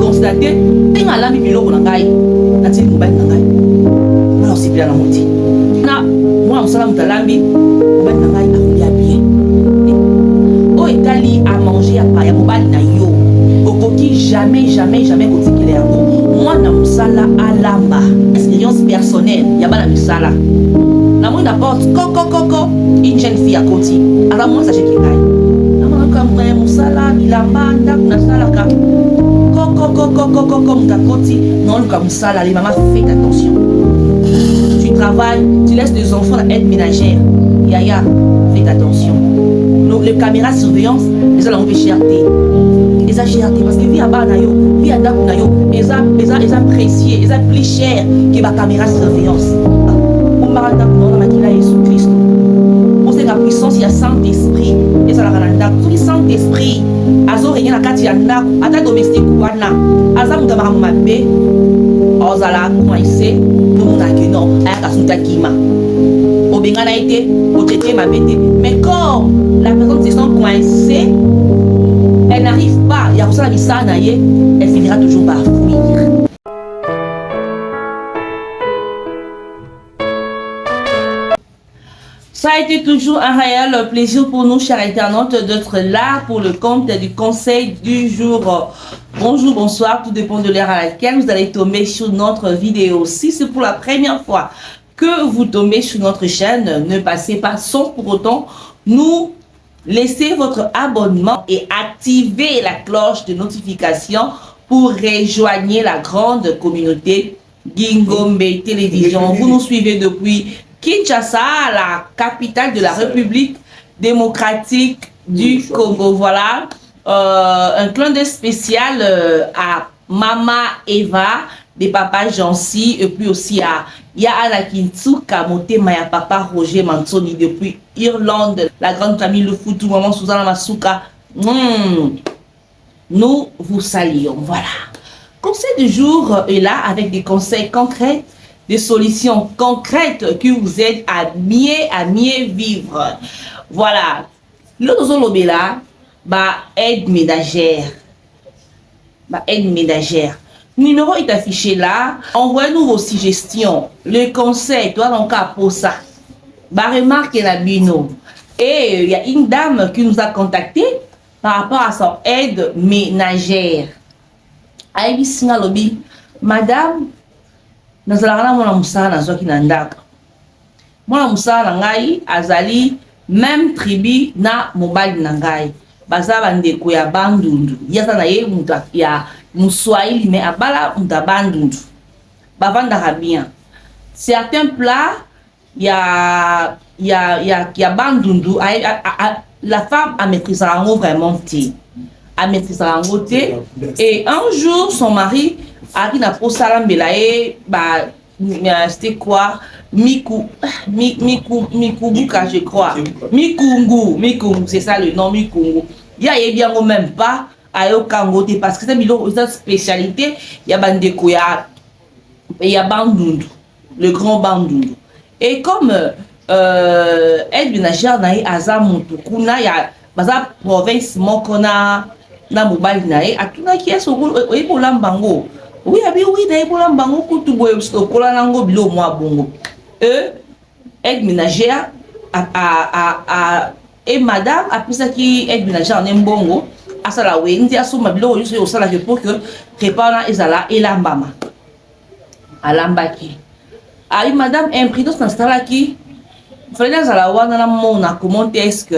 constaté tenga la mi biloko na ngai na tili mobali na ngai na osipela na moti na moi mosala mutalambi mobali na ngai akolia bien o etali à manger ya mobali na yo okoki jamais kotikela yango mwana mosala alamba expérience personnelle ya bana misala na moi n'apporte koko une jeune fille à côté ala moi ça cheki ngai na mwana kamwe mosala bilamba ndako na salaka koko mtakoti non comme ça là les mamans faites attention tu travailles tu laisses des enfants à aide ménagère yaya faites attention les caméras surveillance les allons cherté les cherté parce que vie à bas na yo vie à ndako na yo les apprécier les plus cher que la caméra surveillance on parle d'abord dans la Jésus Christ on sait la puissance il y a Saint-Esprit et ça la randa tout Saint-Esprit azo rien na kati ya ndako ata domestique wana aza muta mabe ozala coincé tout na que non aya kasuta kima obenga na été otete mabete mais comme la personne se sent coincée elle n'arrive pas ya kusala misana ye elle finira toujours par fuir. Ça a été toujours un réel plaisir pour nous, chers internautes, d'être là pour le compte du conseil du jour. Bonjour, bonsoir, tout dépend de l'heure à laquelle vous allez tomber sur notre vidéo. Si c'est pour la première fois que vous tombez sur notre chaîne, ne passez pas sans pour autant nous laisser votre abonnement et activer la cloche de notification pour rejoindre la grande communauté Gingombe Télévision. Vous nous suivez depuis Kinshasa, la capitale de la République démocratique du Congo. Voilà, un clin d'œil spécial à Mama Eva, des papas Jancy, et puis aussi à Yaana Kintsuka, Motema ya papa Roger Mansoni depuis Irlande, la grande famille Le Foutou, maman Susanna Masuka. Nous vous saluons. Voilà. Conseil du jour est là avec des conseils concrets, des solutions concrètes qui vous aident à mieux vivre. Voilà. L'autre là, aide ménagère. Aide ménagère. Numéro est affiché là. Envoyez-nous vos suggestions. Le conseil, toi, dans le cas pour ça. Remarque la bino. Et il y a une dame qui nous a contacté par rapport à son aide ménagère. Aïbi Singa Lobi, madame, nazalaka mwana musala nazwaki na ndako. Mwana musala ngai azali même tribu na mobali na ngai. Baza bandeko ya bandundu. Yaza na ye mutu ya muswahili mais abala mutu bandundu. Bavandaka bien. Certains plats ya bandundu la femme a maîtrisé vraiment ti. A maîtrisé et un jour son mari a dit na posala mbelaye c'était quoi Mikubuka je crois Mikungu c'est ça le nom Mikungu ya bien même pas ayo kangote parce que c'est une spécialité ya bandeko ya bandundu le grand bandundu et comme aide ménagère na aza mutu kuna ya baza province mokona na mobali na ye atunaki yeso oyekola mbango oui na yekola mbango kutu boye okola nango bilo mwa bongo aide ménagère et madame apisaki aide ménagère na mbongo asala wendi asoma bilo oyo osala que pour que repas ezala elambama alambaki ayi madame imprudence na salaki fallait azala wana na mona comment est-ce que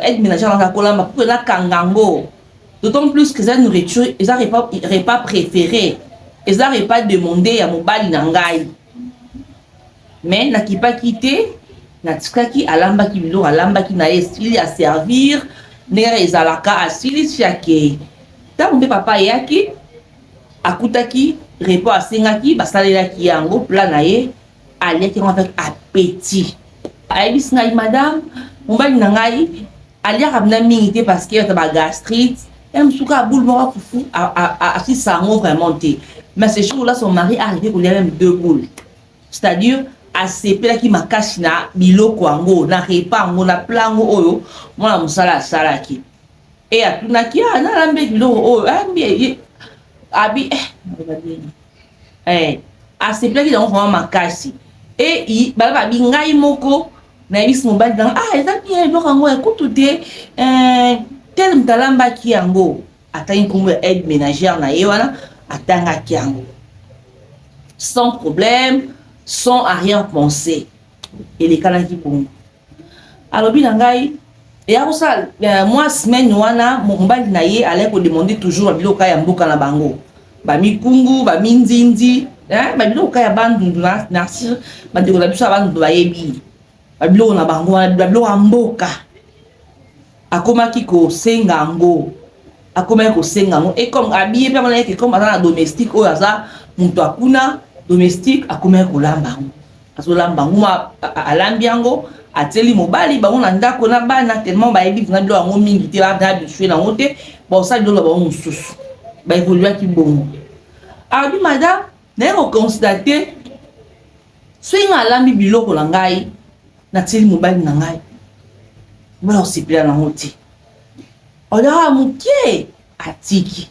aide ménagère dans la colombe pour la kangango d'autant plus que ça nourriture ils n'arrivent pas préféré ils n'arrivent pas demandé à mobali nangai mais n'a qui pas quitté n'a tikaki alambaki bilo alambaki na esili à servir nera ezalaka asili fiake tant mbe papa yaki akutaki repas asengaki basalelaki yango plan na ye aliaki avec appétit ayebisi ngai madame mobali na ngai aliaka bina mingi te parce que yata ba gastrite msuka aboule moko fufu asi sango vraiment te mais ce jour là son mari arrivé pour lui même 2 boules c'est-à-dire asepelaki makasi na biloko yango na repas yango na plango oyo mwana mosala asalaki e atunaki nalambe biloko oyo abi aseplaki yango vraiment makasi e bala babi ngai moko nayebisi mobali nanga eza bien eloko yango ekutu te tel moto alambaki yango atangi nkombo ya aide ménagère na ye wana atangaki yango sans problème sans arrière pensée elekanaki bongo alobi na ngai eya kosala mwa semaine wana mobali na ye alai kodemande toujours babiloko ya mboka na bango bamikungu baminzinzi babiloko ya bandundu na sir bandeko na biso ya bandundu bayebi babiloko na bango wana babiloko ya mboka akomaki kosenga yango akomaki kosenga yango e comme abie mpe amona yeke comme aza na domestique oyo aza moto akuna domestique akomaki kolamba yango azolamba yango alambi yango ateli mobali bango na ndako na bana tellement bayebi na biloko yango mingi te babisue nango te baosala biloko bango mosusu baevoluaki bongo abi madame naye kokonstate soki nga alambi biloko na ngai natieli mobali na ngai mobali akosepela nango te olaka moke atiki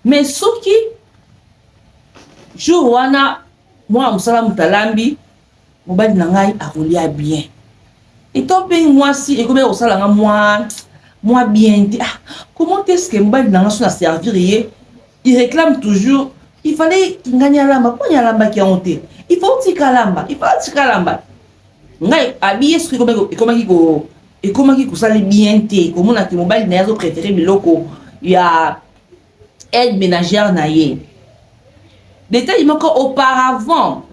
mais soki jour wana mwana mosala moto alambi mobali na ngai akolia bien eto mpe mwasi ekomi kosalanga mwa bien te comment est-ce que mobali na ngai so na servir ye il réclame toujours il fallait ngani alamba mpo ni alambaki yango te il faut tika lamba ngai abi yesu ekomaki kosala bien te komonaki mobali na ye azopréféré biloko ya aide ménagère na ye détail moko auparavant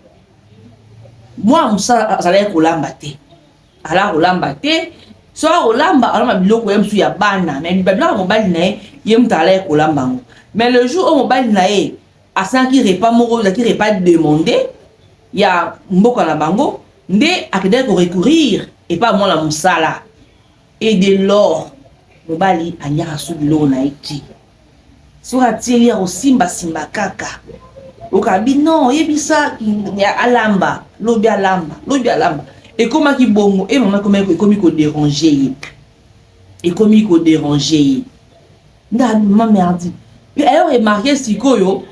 mwana mosala azalaki kolamba te ala kolamba te so alamba biloko ye mosusu ya bana mais babiloko ya mobali na ye moto alaki kolamba yango mais le jour oyo mobali na ye asalaki repas moko ezalaki repas demandé ya mboka na bango nde akendaki korecourir epa mwana mosala et de lors mobali aliaka so biloko na ye ti soki atieli ya kosimbasimba kaka okabi non oyebisa alamba lobi alamba ekomaki bongo e mama ekomi kodéranger ye nda mama merdi puis ayo remarqué sikoyo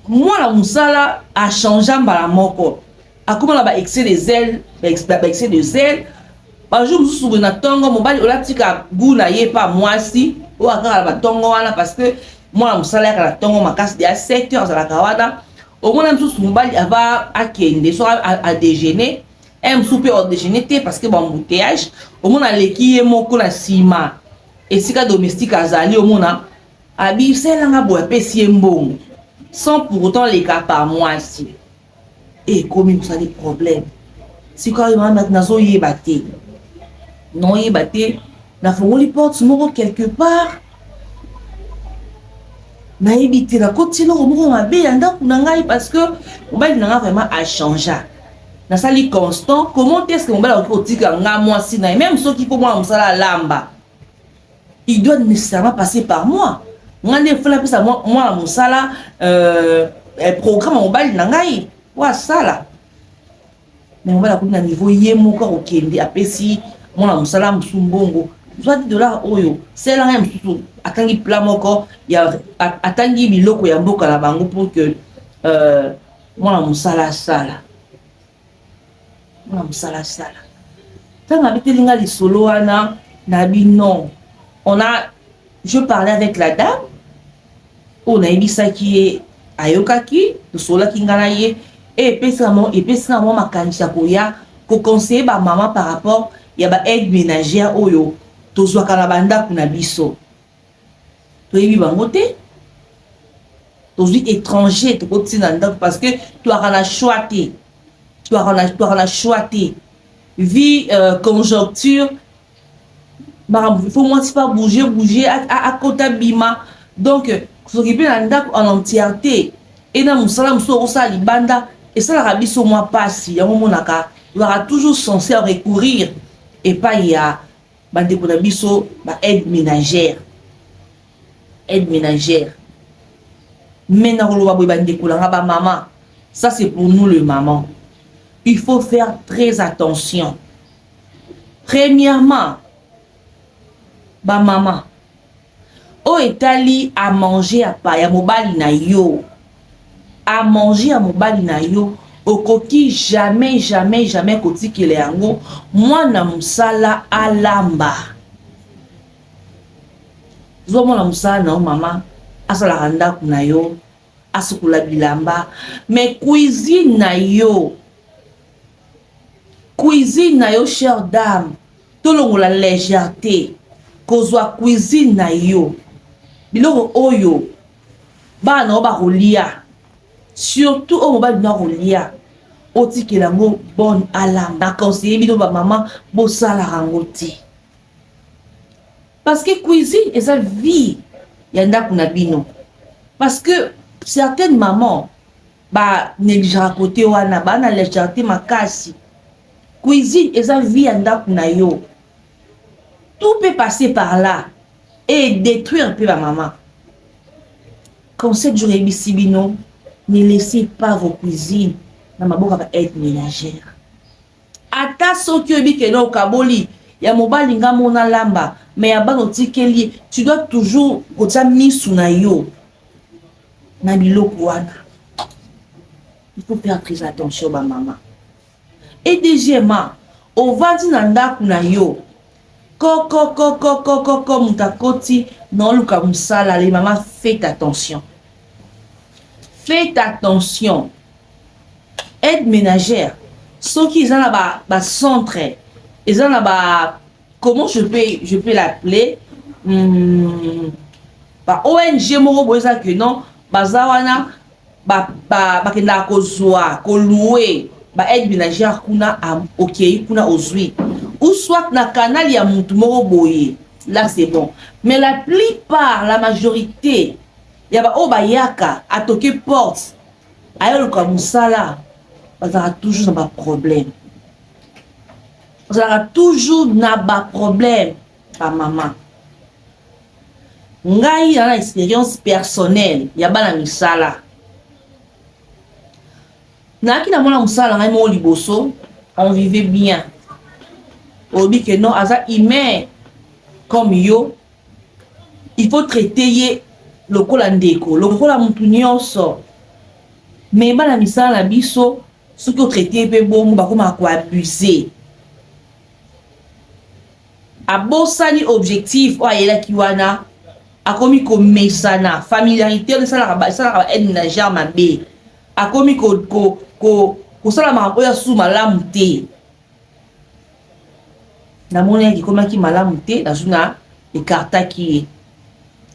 mwana mosala achangea mbala moko akoma na baexcès de zèle bajour mosusu boye na ntongo mobali olatika gu na ye pa mwasi oyo akaka na batongo wana parce que mwana mosala yaka na ntongo makasi de ya 7 heures azalaka wana omona mosusu mobali ava akende so adéjeuner mosusu mpe odéjeuner te parce que bambouteillage omona aleki ye moko na nsima esika domestique azali omona abiselanga boye apesi ye mbongo sans pour autant leka par mwasi ekomi kosali problème sikoyo mama nazoyeba te noyeba te nafungoli porte moko quelque part nayebi te nakoti eloko moko mabe ya ndako na ngai parce que mobali na ngai vraiment achangea nasali constant comment est-ce que mobali akoki kotika nga mwasi na ye même soki mpo mwana mosala alamba il doit nécessairement passer par moi nga nde fala pesa mwana mosala programme mobali na ngai po asala mais mobali akomi na niveau ye moko akokende apesi mwana mosala mosusu mbongo soit dollar oyo sela ngai mosusu atangi plat moko ya atangi biloko ya mboka na bango pour que mwana mosala asala ntango abeteli nga lisolo wana nabi non je parlais avec la dame oyo nayebisaki ye ayokaki tosolaki nga na ye epesaka mwa makanisi ya koya koconseille bamama par rapport ya baide ménagère oyo tozwaka na bandako na biso toyebi bango te tozwi étranger tokotina ndako parce que toaka na choix te vie conjoncture il faut mwasi pa bouger akota bima donc soki mpe na ndako en entièreté e na mosala mosusu okosala libanda esalaka biso mwa pasi yango monaka tozalaka toujours censé recourir epai ya bandeko na biso aide ménagère mais nakoloba boye bandeko nanga bamama ça c'est pour nous le maman il faut faire très attention premièrement bamama o etali à manger à pa ya mobali na yo, à manger à mobali na yo, okoki jamais jamais jamais kotikele yango mwana musala alamba. Zo mwana musala na o mama asala ndako na yo, asukula bilamba, mais cuisine na yo, chère dame, tolongo la légèreté, kozwa cuisine na yo, biloko oyo bana ba kolia, surtout o mobali na kolia, otikela ngo bonne alamba. Na conseiller bino ba maman bosala rango te, parce que cuisine eza vie ya ndako na bino. Parce que certaines mamans ba négligera côté wana ba na légèreté makasi. Cuisine eza vie ya ndako na yo. Tout peut passer par là et détruire un peu la maman. Conseil du Bino, ne laissez pas vos cuisines dans ma boca être ménagère. Ata soki obi ke no kaboli ya mobali nga mona lamba, mais ya bano tikeli, tu dois toujours kotia misu na yo na biloko wana. Il faut faire très attention ba maman. Et deuxièmement, au vandi na ndako na yo, koko mutakoti non luka musala, les mamans, faites attention. Faites attention. Aide ménagère. Ceux qui ont ba centre, ils ont ba, comment je peux l'appeler, ba ONG moko boza que non, bazawana ba kenda kozwa ko louer ba aide ménagère kuna ok kuna ozui, ou soit na canal ya mutu moko boye, là c'est bon. Mais la plupart, la majorité ya ba obayaka a toqué porte ayo ko musala, bazara toujours na ba problème, bazara toujours na ba problème pa maman. Ngai na expérience personnelle ya bana misala, naki na mona musala ngai mo liboso, on vivait bien. Obi que non aza humain comme yo, il faut traiter ye lokola ndeko, lokola mutu nyonso. Mais bana misala na biso soki o traiter pe bongo bakoma ko abuser. Abosani objectif o ayela kiwana, akomi ko mesana, familiarité de sala ba aide ménagère mabe. Akomi ko sala ma oya sous malamu te. Na moni qui comme qui malamu te dans une écarta qui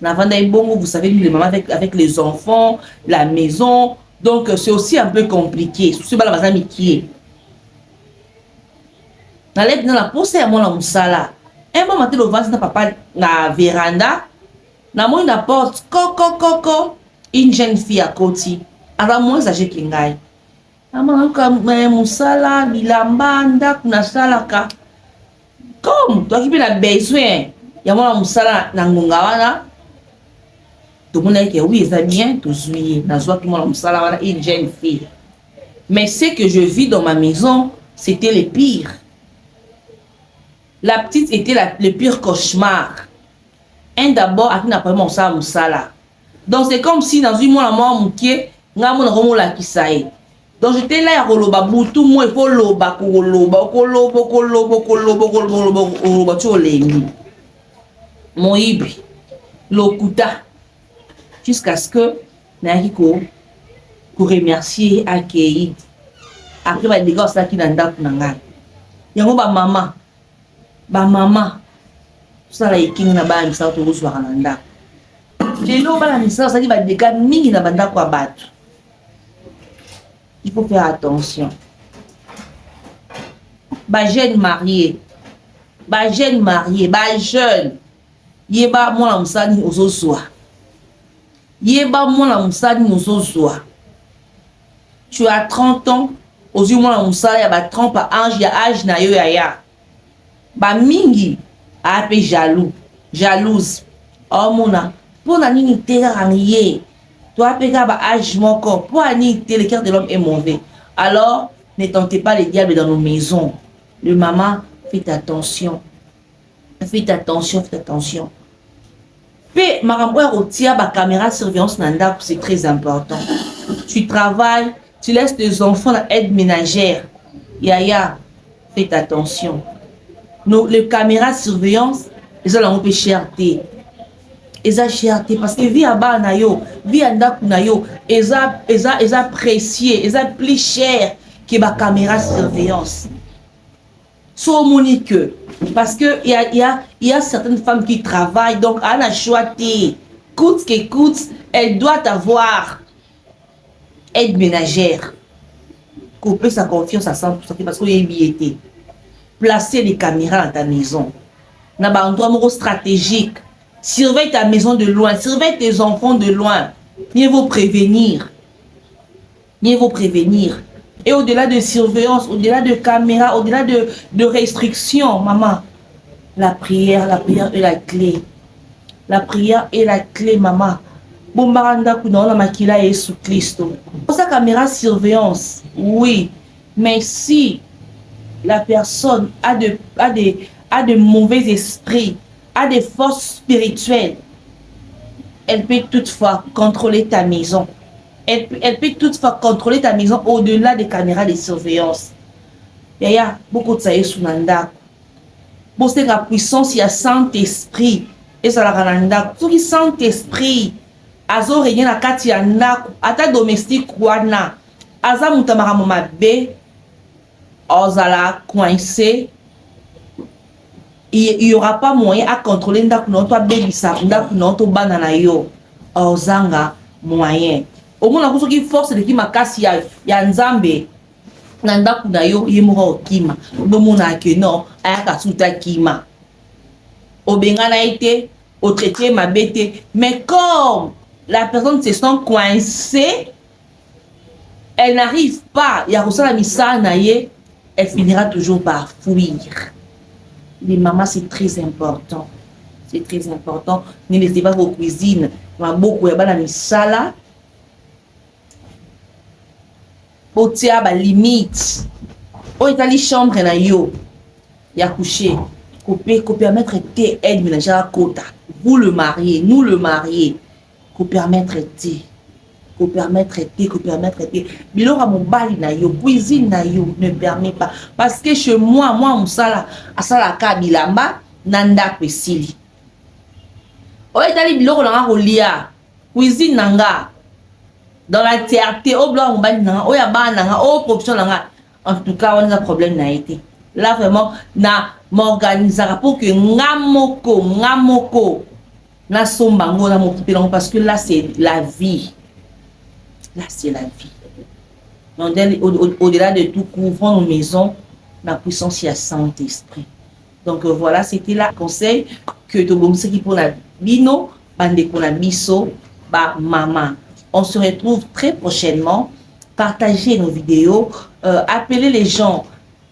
na vanda bongo, vous savez les mamans avec les enfants, la maison, donc c'est aussi un peu compliqué. C'est pas la bazami qui est na lève dans la pose à mon musala. Un moment matin le vase na papa na véranda, na moni na porte coco une jeune fille à côté. Alors moins âgée que ngai. Na moni comme musala bilamba nda kuna salaka. Comme toi qui as besoin, il y a un musala na ngonga wana. Tout le monde dit que oui, c'est bien, tout suit. Na joie tout le monde musala wana une jeune fille. Mais ce que je vis dans ma maison, c'était le pire. La petite était le pire cauchemar. Un d'abord, à qui n'a pas mon musala. Donc c'est comme si dans une mois mort mouké, nga mon romo la kisaï. Donc j'étais là à Koloba, tout le monde il faut loba, koloba, tu l'aimes. Mon ibi, l'okuta, jusqu'à ce que Nahiko, pour remercier, accueillir. Après, bah, les gars, ça qui n'a pas de yango ba maman, ça là, qui n'a pas de ça, tout le monde. J'ai l'eau, bah, ça, ça dit, bah, des gars, mingi n'a pas de quoi battre. Il faut faire attention. Ba jeune marié, ba jeune, yeba mwana musani ozozwa. Yeba mwana musani ozozwa. Tu as 30 ans, ozu mwana musala ya ba 30 pa âge ya âge na yo ya. Ba mingi a pe jalouse. Oh mona, pona nini tera raniye. Toi, pour le cœur de l'homme est mauvais. Alors, ne tentez pas les diables dans nos maisons. Le maman, faites attention. Faites attention, faites attention. Pe maramboya otia ba caméra surveillance nanda, c'est très important. Tu travailles, tu laisses tes enfants dans aide ménagère. Yaya, faites attention. Les caméras surveillance, ils ont un peu cherté. Ils ont cherté parce que vie à bas na yo, vie à ndaku na yo, ils ont précieux, ils ont plus cher que la caméra surveillance. So monique, parce que il y a certaines femmes qui travaillent, donc elle a choisi, coûte que coûte, elle doit avoir aide ménagère. Couper sa confiance à 100% parce qu'il y a une billetté. Placer les caméras dans ta maison. Dans un endroit stratégique. Surveille ta maison de loin. Surveille tes enfants de loin. Mieux vaut prévenir. Mieux vaut prévenir. Et au-delà de surveillance, au-delà de caméras, au-delà de restrictions, maman, la prière est la clé. La prière est la clé, maman. Bombaranda kuna makila Yesu Christo. Pour sa caméra surveillance, oui, mais si la personne a de mauvais esprits, a des forces spirituelles, elle peut toutefois contrôler ta maison. Elle peut toutefois contrôler ta maison au-delà des caméras de surveillance. Il y a beaucoup de ça Yesu nanda. Pour cette puissance, il y a Saint-Esprit. Et ça la rananda. Tout qui Saint-Esprit. Azo régné na kati ya ndako ata domestique wana aza mutamara mabe ozala coincé, il y aura pas moyen à contrôler ndako na to bebisa ndako na to banana yo ozanga moyen au moins na qui force de ki makasi ya nzambe na ndako na yo yemoko kima do mona que non ayaka suta kima obengana été au traité mabete, mais comme la personne se sent coincée, elle n'arrive pas, elle finira toujours par fuir. Les mamans, c'est très important. C'est très important. Ne laissez pas vos cuisines. Beaucoup de misala. Pour tirer la limite. Au Italie, chambre na yo. Ya couché. Coupé, permettre tes aides ménagères à quota. Vous le mariez, nous le mariés. Qu'on permettre de qu'on permettre de bilora mobali na yo cuisine na yo ne permet pas parce que chez moi musala asala ka bilamba nanda pesili o etali biloko na kolia cuisine nanga dans la tierté au blanc mobali nanga o ya ba nanga o production nanga en tout cas on a un problème na été là vraiment na m'organiser pour que ngamoko na sombango na mokipelongo parce que là c'est la vie. Là c'est la vie. Donc au-delà de tout, couvrons nos maisons, la puissance y a Saint-Esprit. Donc voilà, c'était là conseil que Tobomse qui pour la bino, bande pour la biso, ba maman. On se retrouve très prochainement. Partagez nos vidéos, appelez les gens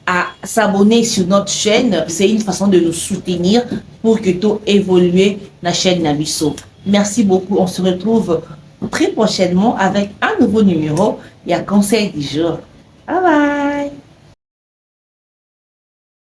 à s'abonner sur notre chaîne. C'est une façon de nous soutenir pour que tout évolue la chaîne Nabiso. Merci beaucoup. On se retrouve très prochainement avec un nouveau numéro. Il y a conseil du jour. Bye bye.